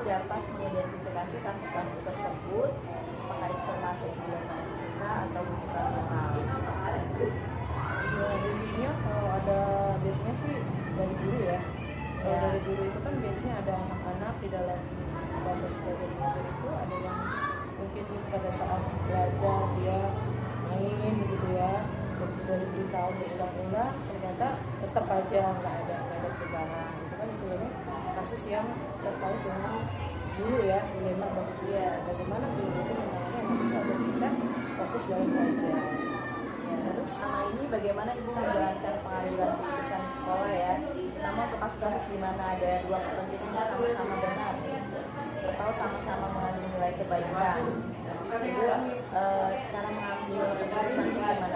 dapat mengidentifikasi kasus-kasus tersebut, apakah itu termasuk dilema etika atau rujukan moral? Ya, intinya kalau ada biasanya sih dari guru ya. Kalau dari guru itu kan biasanya ada anak-anak di dalam proses belajar mengajar itu, ada yang mungkin pada saat belajar dia main gitu ya, dari beritahu berulang-ulang ternyata tetap aja nggak ada perubahan. Itu kan sebenarnya kasus yang terkait dengan guru ya, dilema bagaimana guru itu menangani anak itu agar bisa fokus dalam belajar. Terus sama ini bagaimana Ibu menjalankan pengambilan keputusan di sekolah ya, terutama untuk kasus-kasus di mana ada dua kepentingan yang sama-sama benar atau sama-sama mengandung nilai kebaikan. Jadi cara mengambil keputusan itu gimana?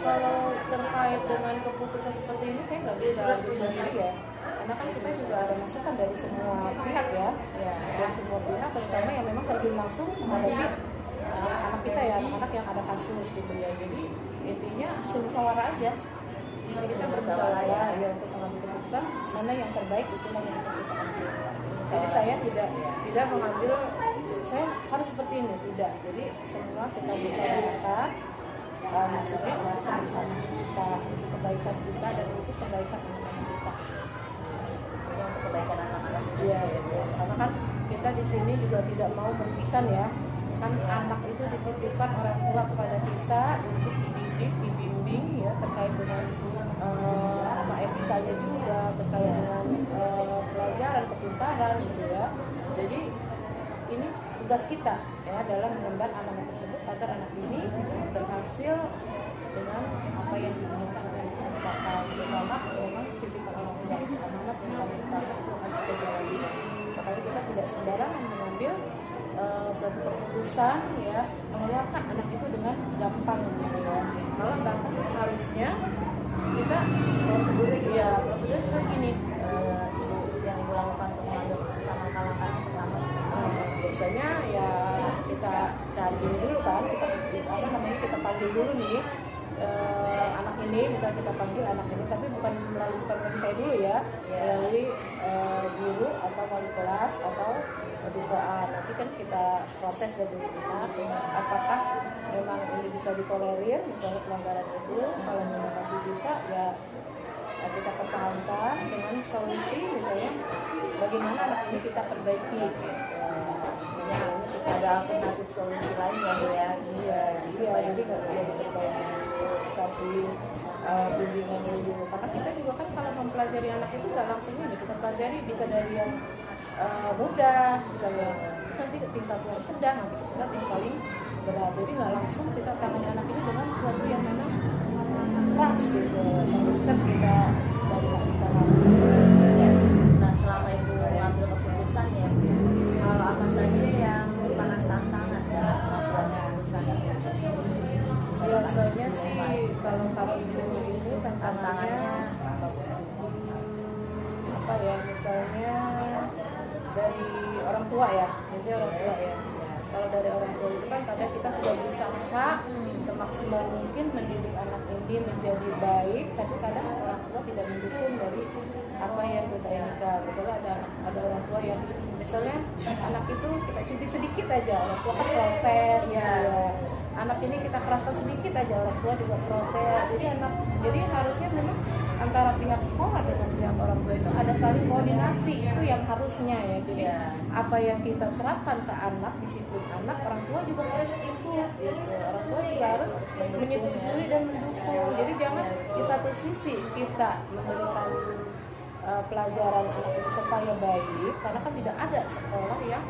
Kalau terkait dengan keputusan seperti ini saya nggak bisa sendiri ya, karena kan kita juga ada masukan dari semua pihak ya, dari semua pihak, terutama yang memang terjun langsung menghadapi anak kita ya, anak yang ada kasus gitu ya. Jadi intinya hasil musyawarah aja. Jadi kita bermusyawarah ya untuk mengambil keputusan mana yang terbaik, itulah yang kita ambil. Jadi saya tidak mengambil saya harus seperti ini, tidak. Jadi semua kita musyawarahkan, maksudnya sama kita, untuk kebaikan kita dan untuk kebaikan anak-anak kita. Yang untuk kebaikan anak-anak. Iya, karena kan kita di sini juga tidak mau merugikan ya. Kan anak itu dititipkan orang tua kepada kita untuk dididik, dibimbing ya, terkait dengan etikanya juga, terkait dengan pelajaran, kepintaran gitu ya. Jadi ini tugas kita ya dalam mengemban anak tersebut agar anak ini berhasil dengan apa yang diinginkan oleh yang diciptakan. Terutama memang titipan orang tua itu amanat yang paling utama itu harus kita jalani. Makanya kita tidak sembarangan mengambil suatu keputusan ya, mengeluarkan anak itu dengan gampang gitu ya. Malah bahkan harusnya kita prosedurnya kita gini, yang Ibu lakukan untuk mengambil keputusan langkah-langkah pertama. Biasanya ya kita cari dulu kan, kita panggil dulu nih anak ini, misalnya kita panggil anak ini, tapi bukan melalui saya dulu ya, melalui guru atau wali kelas atau siswaan. Nanti kan kita proses dari kita apakah memang ini bisa ditolerir, misalnya pelanggaran itu. Kalau memang masih bisa ya kita pertahankan dengan solusi, misalnya bagaimana anak ini kita perbaiki. Kita ada alternatif solusi lain ya Bu ya. Iya, jadi nggak perlu diperbaiki, kasih bimbingan dulu. Karena kita juga kan kalau mempelajari anak itu nggak langsung aja kita pelajari, bisa dari yang mudah, misalnya nanti ke tingkat yang sedang, nanti ke tingkat yang paling berat. Jadi nggak langsung kita tangani anak ini dengan sesuatu yang memang keras gitu. Kita dari hal kita ya. Nah, selama Ibu mengambil keputusan ya Bu ya, hal apa saja yang merupakan tantangan dalam pengambilan keputusan? Biasanya sih kalau kasus ini tantangannya apa ya, misalnya dari orang tua ya, biasanya orang tua ya. Kalau dari orang tua itu kan kadang kita sudah berusaha semaksimal mungkin mendidik anak ini menjadi baik, tapi kadang orang tua tidak mendukung dari apa yang kita inginkan. Misalnya ada orang tua yang misalnya anak itu kita cubit sedikit aja, orang tua kan protes ya. Anak ini kita keraskan sedikit aja, orang tua juga protes. Jadi harusnya memang antara pihak sekolah dengan pihak orang tua itu ada saling koordinasi, itu yang harusnya ya. Jadi apa yang kita terapkan ke anak, disiplin anak, orang tua juga harus ikut gitu. Orang tua juga harus menyetujui dan mendukung. Jadi jangan di satu sisi kita memberikan pelajaran anak itu supaya baik, karena kan tidak ada sekolah yang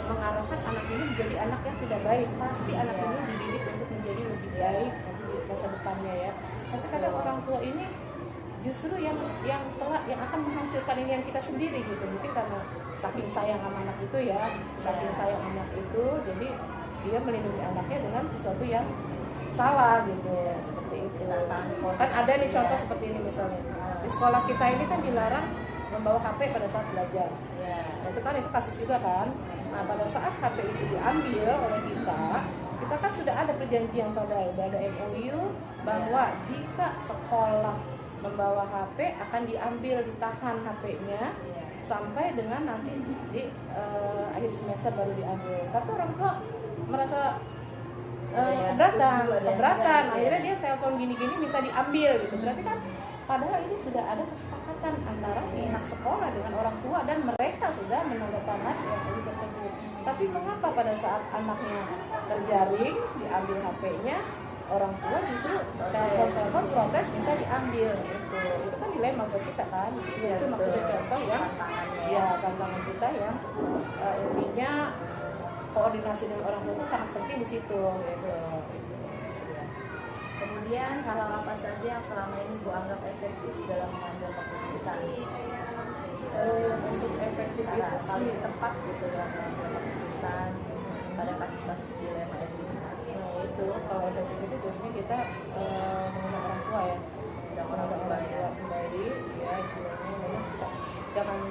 mengarahkan anak ini menjadi anak yang tidak baik. Pasti anak ini dididik untuk menjadi lebih baik nanti di masa depannya ya. Tapi kadang orang tua ini justru yang akan menghancurkan ini yang kita sendiri gitu. Mungkin karena saking sayang sama anak itu ya, saking sayang anak itu, jadi dia melindungi anaknya dengan sesuatu yang salah gitu, seperti itu. Kan ada nih contoh seperti ini misalnya, di sekolah kita ini kan dilarang membawa HP pada saat belajar. Nah, itu kasus juga kan. Nah, pada saat HP itu diambil oleh kita kan sudah ada perjanjian, padahal sudah ada MOU bahwa jika sekolah membawa HP akan diambil, ditahan HP-nya sampai dengan nanti di akhir semester baru diambil. Tapi orang tua merasa keberatan, akhirnya dia telepon gini-gini minta diambil gitu. Berarti kan padahal ini sudah ada kesepakatan antara pihak sekolah dengan orang tua dan mereka sudah menandatangani MOU tersebut. Tapi mengapa pada saat anaknya terjaring diambil HP-nya, orang tua justru telepon protes minta diambil gitu. Itu kan dilema buat kita kan. Ya, itu maksudnya contoh yang tantangan kita yang intinya koordinasi dengan orang tua itu sangat penting di situ gitu. Kemudian hal apa saja yang selama ini Bu anggap efektif dalam mengambil keputusan? Untuk efektif Cara itu paling sih tepat gitu dalam mengambil keputusan pada kasus-kasus dilema etika. itu kalau efektif itu biasanya kita mengundang orang tua ya, Orang tua ya. kembali ya, istilahnya memang kita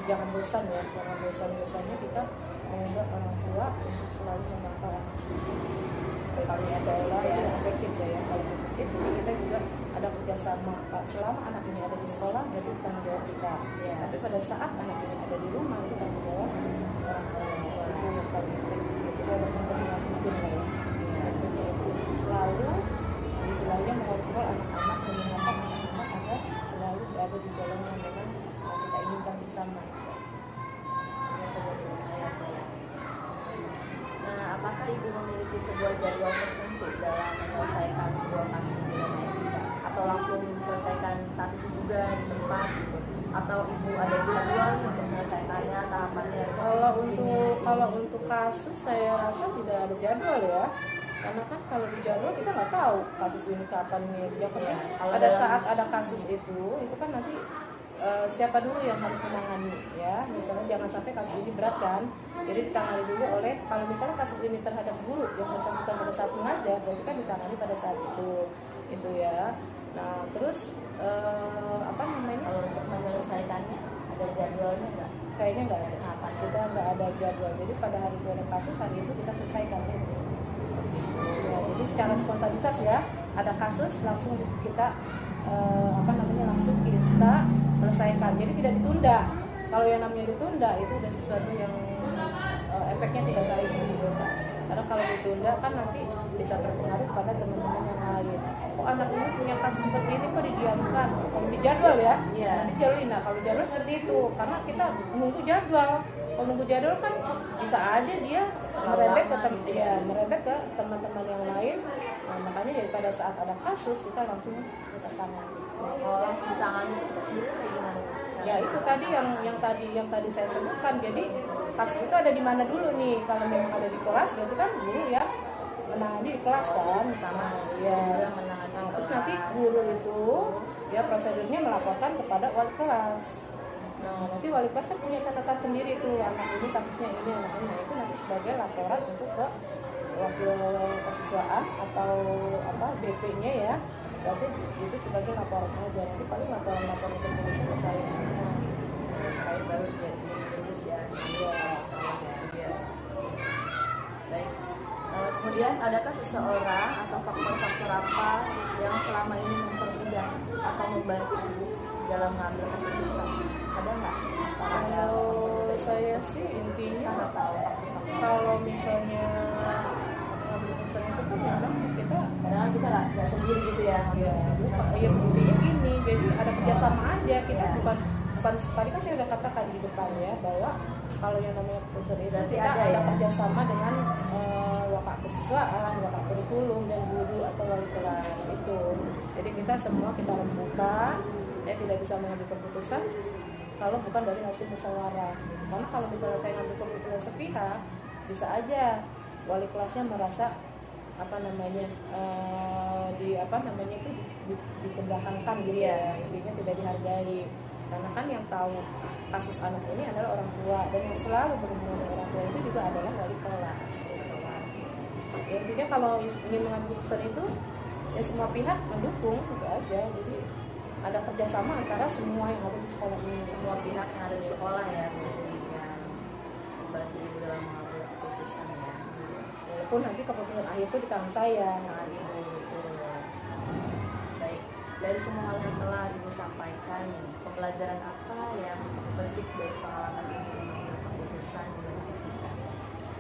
jangan bosan ya, jangan bosan-bosannya kita mengundang orang tua untuk selalu memantau anak. Paling sekolah efektif ya. yang efektif ya, paling efektif. Jadi kita juga ada kerjasama. Selama anak ini ada di sekolah, berarti tanggung jawab kita. Ya. Tapi pada saat anak ini ada di rumah, itu tanggung jawab orang tua. Itu yang paling efektif. Itu yang kepentingan mungkin lah ya. Efektifnya itu selalu istilahnya mengontrol anak-anak, mengingatkan anak-anak agar selalu berada di jalan yang memang kita inginkan bersama. Nah, apakah Ibu memiliki sebuah jadwal tertentu dalam menyelesaikan sebuah kasus dilema etika? Atau langsung diselesaikan saat itu juga di tempat gitu? Atau Ibu ada jadwal untuk menyelesaikannya, tahapannya? Kalau untuk kasus saya rasa tidak ada jadwal ya, karena kan kalau di jadwal kita nggak tahu kasus ini kapan nih. Ya, Pada saat ada kasus itu kan nanti siapa dulu yang harus menangani ya, misalnya jangan sampai kasus ini berat kan, jadi ditangani dulu oleh, kalau misalnya kasus ini terhadap guru yang bersangkutan pada saat mengajar, berarti kan ditangani pada saat itu ya. Nah terus apa namanya, Kalau untuk menyelesaikannya ada jadwalnya nggak? kayaknya nggak ada, kita nggak ada jadwal, jadi pada hari itu ada kasus, hari itu kita selesaikan gitu. Ya, jadi secara spontanitas ya, ada kasus langsung kita langsung kita selesaikan, jadi tidak ditunda. Kalau yang namanya ditunda itu udah sesuatu yang efeknya tidak baik gitu. Karena kalau ditunda kan nanti bisa berpengaruh pada teman-teman yang lain. Kok anak ini punya kasus seperti ini kok didiamkan? Kalau di jadwal ya, nanti jadwal. Nah kalau jadwal seperti itu, karena kita menunggu jadwal. Kalau nunggu jadwal kan bisa aja dia merembet ke teman-teman yang lain. Nah, makanya daripada saat ada kasus kita langsung kita tangani. Oh, langsung ditangani itu prosedurnya kayak gimana? Ya itu tadi yang tadi saya sebutkan. Jadi kasus itu ada di mana dulu nih? Kalau memang ada di kelas, berarti kan guru ya menangani di kelas kan. Ya, menangani Nah, di terus kelas. nanti guru itu ya prosedurnya melaporkan kepada wali kelas. Nah nanti wali kelas kan punya catatan sendiri tuh, anak ini kasusnya ini, anak ini. Nah, itu nanti sebagai laporan untuk ke wakil kesiswaan atau BP-nya ya. Berarti itu sebagai laporan aja, nanti paling laporan tertulisnya ke saya semua. Kayak baru ditulis ya. Iya. Baik. Kemudian adakah seseorang atau faktor-faktor apa yang selama ini mempermudah atau membantu Ibu dalam mengambil keputusan? Ada nggak? Kalau saya sih intinya kalau misalnya ngambil keputusan itu kan memang kita Padahal kita nggak sendiri gitu ya. ya intinya gini, jadi ada kerjasama aja, kita bukan tadi kan saya udah katakan di depan ya, bahwa kalau yang namanya keputusan itu berarti kita ada ya? kerjasama dengan wakak kesiswaan, wakak kurikulum dan guru atau wali kelas itu. Jadi kita semua kita rembukan. Saya tidak bisa mengambil keputusan kalau bukan dari hasil musyawarah. Karena kalau misalnya saya ngambil keputusan sepihak, bisa aja wali kelasnya merasa dibelakangkan gitu ya, intinya tidak dihargai. Karena kan yang tahu kasus anak ini adalah orang tua, dan yang selalu berhubungan dengan orang tua itu juga adalah wali kelas. Ya, intinya kalau ingin mengambil keputusan itu ya semua pihak mendukung itu aja. Jadi ada kerjasama antara semua yang ada di sekolah ini, Semua pihak yang ada di sekolah ya, yang membantu Ibu dalam mengambil keputusan ya. walaupun nanti keputusan akhir itu di tangan saya. Tangan Ibu gitu. Baik. Dari dari semua hal yang telah Ibu sampaikan, pembelajaran apa yang petik dari pengalaman Ibu mengambil keputusan dengan pendidikan?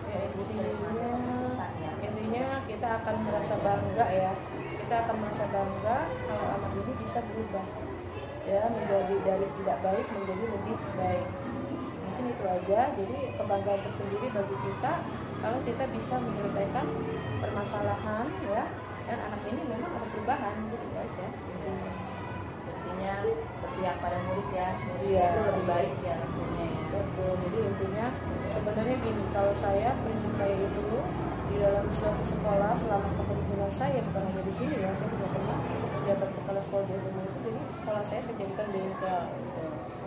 Ya, Keputusan ya. intinya kita akan merasa bangga ya, kita akan merasa bangga kalau anak ini bisa berubah ya, menjadi dari tidak baik menjadi lebih baik. Mungkin itu aja, jadi kebanggaan tersendiri bagi kita kalau kita bisa menyelesaikan permasalahan ya, dan anak ini memang ada perubahan, gitu aja. Intinya berpihak pada murid ya, Iya. itu lebih baik ya tentunya ya. Betul. Jadi intinya sebenarnya gini, kalau saya, prinsip saya itu di dalam suatu sekolah selama kepemimpinan saya, bukan hanya di sini ya, saya juga pernah menjabat kepala sekolah di SMA itu, jadi sekolah saya jadikan bengkel gitu.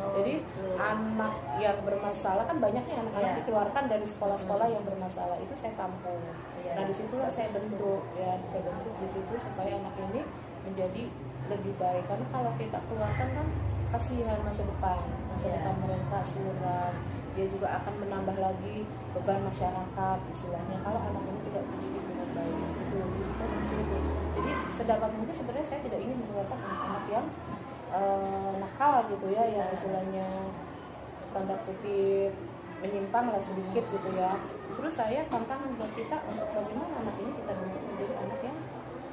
Jadi anak yang bermasalah kan banyaknya anak-anak Iya. dikeluarkan dari sekolah-sekolah yang bermasalah, itu saya tampung. Iya. Nah disitulah saya bentuk ya, saya bentuk di situ supaya anak ini menjadi lebih baik, karena kalau kita keluarkan kan kasihan masa depan Iya. mereka suram, dia juga akan menambah lagi beban masyarakat istilahnya kalau anak ini tidak dididik dengan baik. Itu kita seperti itu. Jadi sedapat mungkin sebenarnya saya tidak ingin mengeluarkan anak-anak yang nakal gitu ya, yang istilahnya tanda kutip menyimpang lah sedikit gitu ya. Justru saya tantangan buat kita untuk bagaimana anak ini kita bentuk menjadi anak yang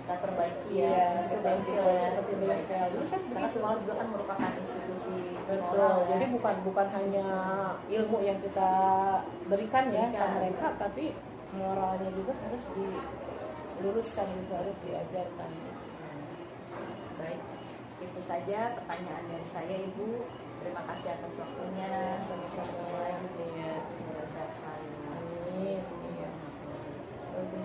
Kita perbaiki ya, iya, itu kita bengkel bentuk ya, seperti bengkel. Jadi saya karena seperti sekolah juga kan merupakan institusi betul. moral ya. Jadi bukan hanya ilmu yang kita berikan ya ke mereka, tapi moralnya juga harus diluruskan, juga harus diajarkan. Baik, itu saja pertanyaan dari saya Ibu. Terima kasih atas waktunya. Sama-sama ya. Semoga sehat selalu. Amin. Iya.